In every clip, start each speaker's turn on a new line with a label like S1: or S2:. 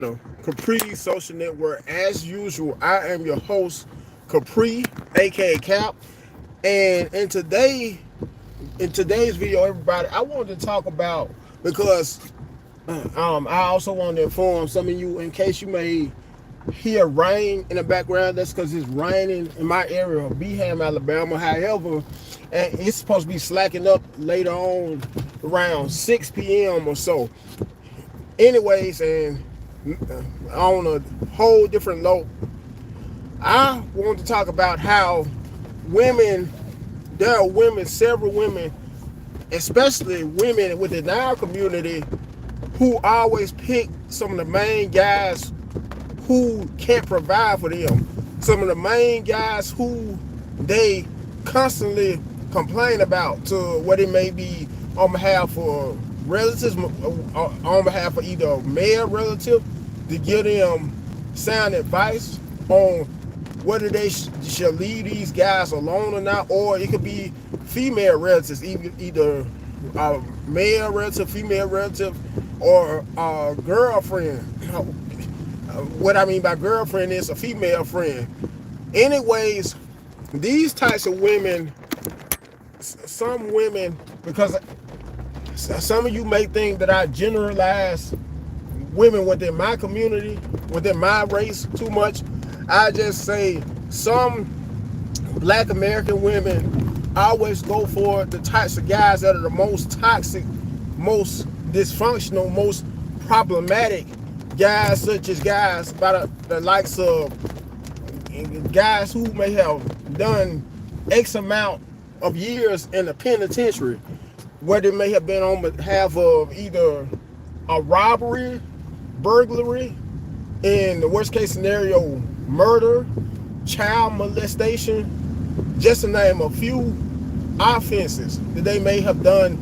S1: the Capri Social Network. As usual, I am your host, Capri, aka Cap. And in today's video, everybody, I wanted to talk about because I also wanted to inform some of you in case you may hear rain in the background. That's because it's raining in my area of Beham, Alabama. However, and it's supposed to be slacking up later on around 6 p.m. or so. Anyways, and on a whole different note, I want to talk about how women, there are women, several women, especially women within our community, who always pick some of the main guys who can't provide for them. Some of the main guys who they constantly complain about to what it may be on behalf of relatives, on behalf of either a male relative to give them sound advice on whether they should leave these guys alone or not, or it could be female relatives, either a male relative, female relative, or a girlfriend. What I mean by girlfriend is a female friend. Anyways, these types of women, some women, because some of you may think that I generalize women within my community, within my race too much. I just say some Black American women always go for the types of guys that are the most toxic, most dysfunctional, most problematic guys, such as guys by the likes of guys who may have done X amount of years in the penitentiary, where they may have been on behalf of either a robbery, burglary, in the worst case scenario, murder, child molestation, just to name a few offenses that they may have done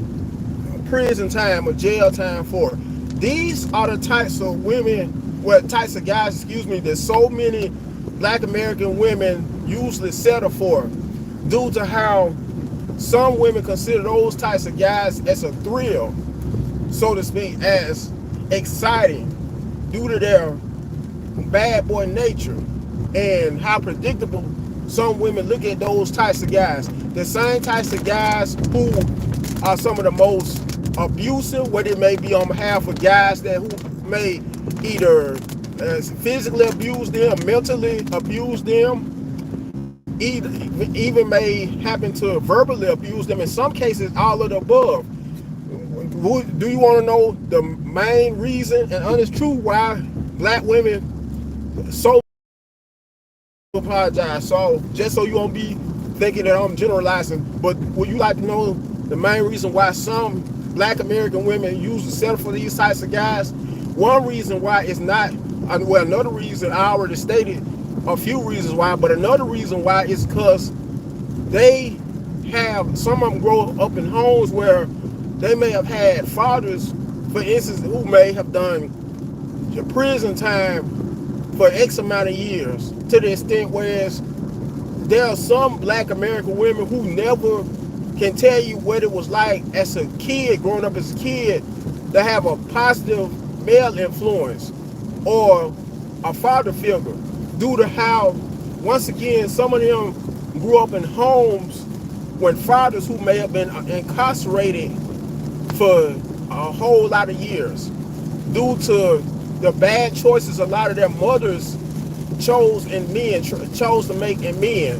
S1: prison time or jail time for. These are the types of women, well, types of guys, that so many Black American women usually settle for, due to how some women consider those types of guys as a thrill, so to speak, as exciting, due to their bad boy nature and how predictable some women look at those types of guys. The same types of guys who are some of the most abusive, whether it may be on behalf of guys that who may either physically abuse them, mentally abuse them, even may happen to verbally abuse them. In some cases, all of the above. Do you want to know the main reason and honest truth why Black women so apologize? So just so you won't be thinking that I'm generalizing, but would you like to know the main reason why some Black American women usually settle for these types of guys? One reason why is not, well, another reason I already stated a few reasons why, but another reason why is because they have, some of them grow up in homes where they may have had fathers, for instance, who may have done prison time for X amount of years, to the extent whereas there are some Black American women who never can tell you what it was like as a kid, growing up as a kid, to have a positive male influence or a father figure, due to how, once again, some of them grew up in homes when fathers who may have been incarcerated for a whole lot of years, due to the bad choices a lot of their mothers chose to make in men.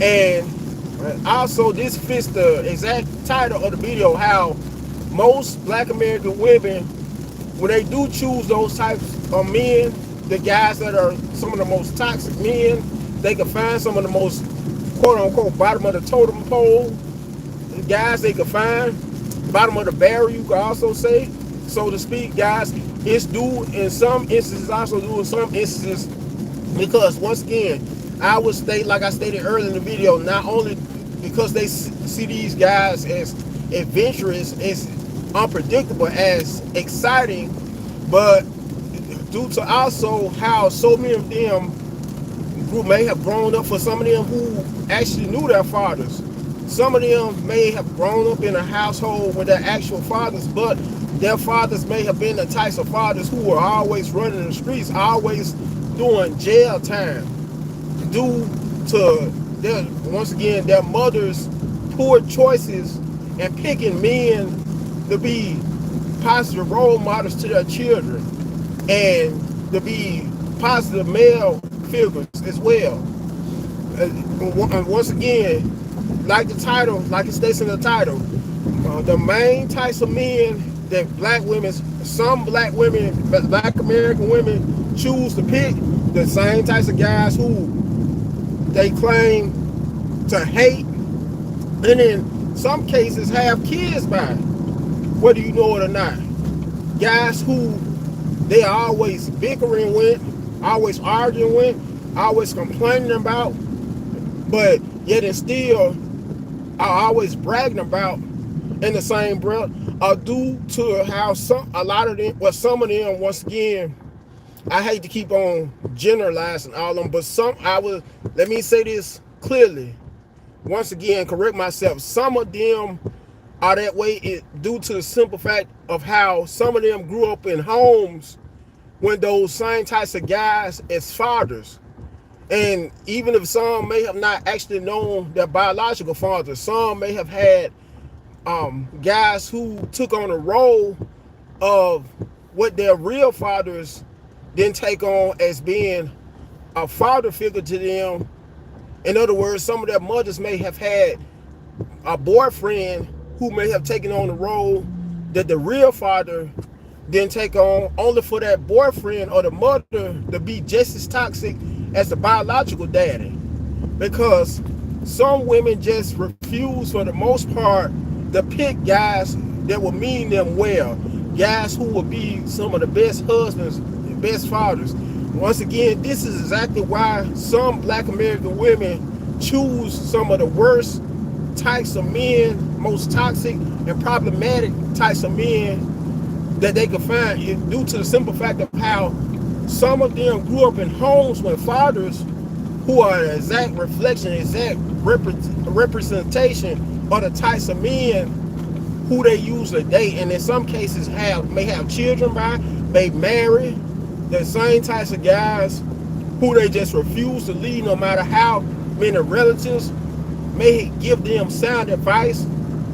S1: And also, this fits the exact title of the video, how most Black American women, when they do choose those types of men, the guys that are some of the most toxic men, they can find some of the most quote-unquote bottom of the totem pole guys they can find, bottom of the barrel, you could also say, so to speak, guys. It's due in some instances, also due in some instances, because once again, I would state, like I stated earlier in the video, not only because they see these guys as adventurous, as unpredictable, as exciting, but due to also how so many of them who may have grown up, for some of them who actually knew their fathers, some of them may have grown up in a household with their actual fathers, but their fathers may have been the types of fathers who were always running the streets, always doing jail time, due to their, once again, their mothers' poor choices and picking men to be positive role models to their children and to be positive male figures as well. And once again, like the title, like it states in the title, the main types of men that some black women, black American women choose to pick, the same types of guys who they claim to hate, and in some cases have kids by, whether you know it or not. Guys who they are always bickering with, always arguing with, always complaining about, but yet and still are always bragging about in the same breath, are due to how some of them, once again, I hate to keep on generalizing all of them, but let me say this clearly, once again, correct myself, some of them are that way due to the simple fact of how some of them grew up in homes when those same types of guys as fathers. And even if some may have not actually known their biological fathers, some may have had guys who took on a role of what their real fathers didn't take on as being a father figure to them. In other words, some of their mothers may have had a boyfriend who may have taken on the role that the real father didn't take on, only for that boyfriend or the mother to be just as toxic as the biological daddy. Because some women just refuse, for the most part, to pick guys that will mean them well, guys who will be some of the best husbands, best fathers. Once again, this is exactly why some black American women choose some of the worst types of men, most toxic and problematic types of men that they can find, due to the simple fact of how some of them grew up in homes with fathers who are an exact reflection, exact representation of the types of men who they usually date, and in some cases may have children by, may marry, the same types of guys who they just refuse to leave, no matter how many relatives may give them sound advice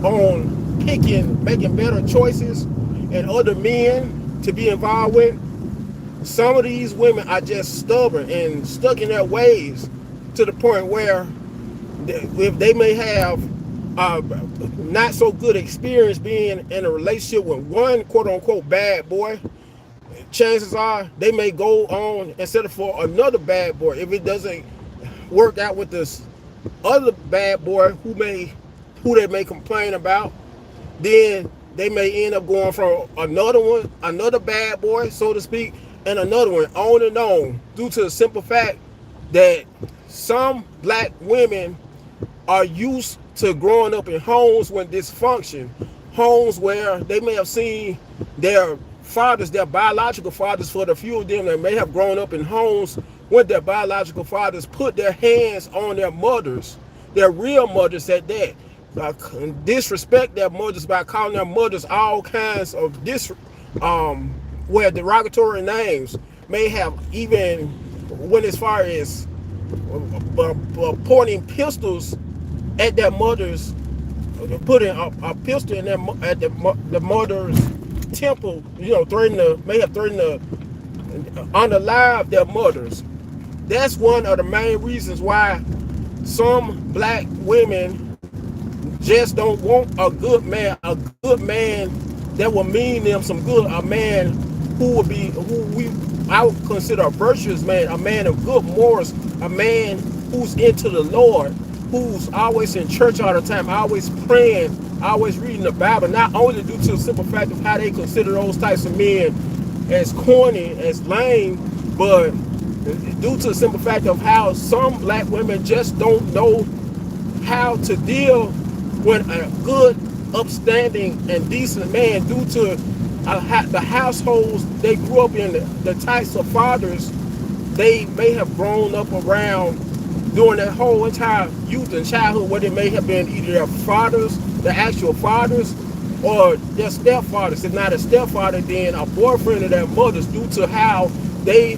S1: on making better choices and other men to be involved with. Some of these women are just stubborn and stuck in their ways to the point where if they may have not so good experience being in a relationship with one quote unquote bad boy, chances are they may go on and settle for another bad boy. If it doesn't work out with this other bad boy who they may complain about, then they may end up going from another bad boy, so to speak, and another one, on and on, due to the simple fact that some black women are used to growing up in homes with dysfunction, homes where they may have seen their fathers, their biological fathers, for the few of them that may have grown up in homes when their biological fathers put their hands on their mothers, their real mothers at that, disrespect their mothers by calling their mothers all kinds of where derogatory names, may have even went as far as pointing pistols at their mothers, putting a pistol in at the mother's temple, may have threatened to unalive their mothers. That's one of the main reasons why some black women just don't want a good man that will mean them some good, a man I would consider a virtuous man, a man of good morals, a man who's into the Lord, who's always in church all the time, always praying, always reading the Bible, not only due to the simple fact of how they consider those types of men as corny, as lame, but due to the simple fact of how some black women just don't know how to deal with a good, upstanding, and decent man, due to the households they grew up in, the types of fathers they may have grown up around during their whole entire youth and childhood, where they may have been either their fathers, the actual fathers, or their stepfathers. If not a stepfather, then a boyfriend of their mothers, due to how they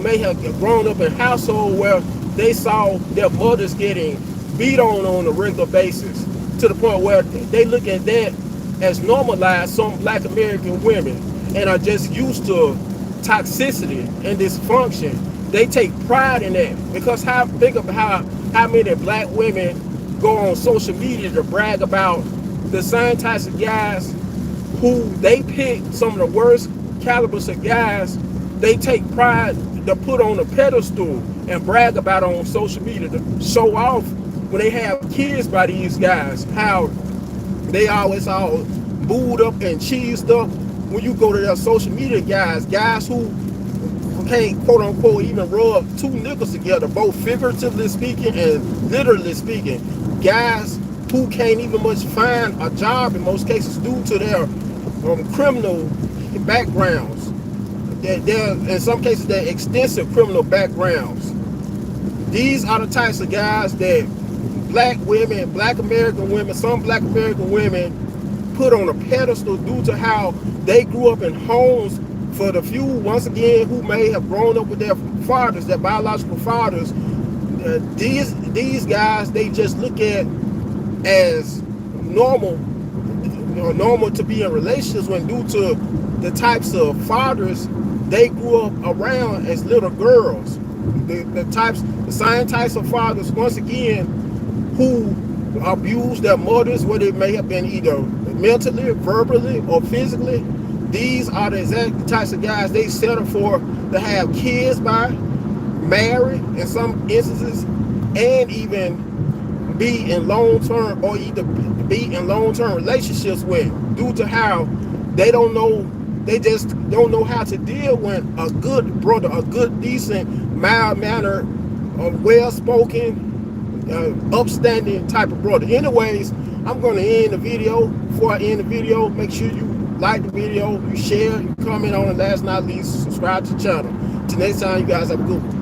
S1: may have grown up in a household where they saw their mothers getting beat on a regular basis, to the point where they look at that as normalized. Some black American women, and are just used to toxicity and dysfunction. They take pride in that, because think of how many black women go on social media to brag about the same types of guys who they pick, some of the worst calibers of guys. They take pride to put on a pedestal and brag about on social media to show off when they have kids by these guys, how they always all booed up and cheesed up. When you go to their social media guys who can't, quote unquote, even rub two nickels together, both figuratively speaking and literally speaking. Guys who can't even much find a job in most cases due to their criminal backgrounds. They're, in some cases, they're extensive criminal backgrounds. These are the types of guys that black women, black American women, some black American women put on a pedestal due to how they grew up in homes. For the few, once again, who may have grown up with their fathers, their biological fathers, these guys, they just look at as normal, normal to be in relationships, when due to the types of fathers they grew up around as little girls. The same types of fathers, once again, who abused their mothers, where they may have been either mentally, verbally, or physically. These are the exact types of guys they settle for to have kids by, marry in some instances, and even be in long-term, or either be in long-term relationships with, due to how they don't know, they just don't know how to deal with a good brother, a good, decent, mild-mannered, well-spoken, upstanding type of brother. Anyways, I'm going to end the video. Before I end the video, make sure you like the video, you share, you comment on it, last not least, subscribe to the channel. Till next time, you guys have a good one.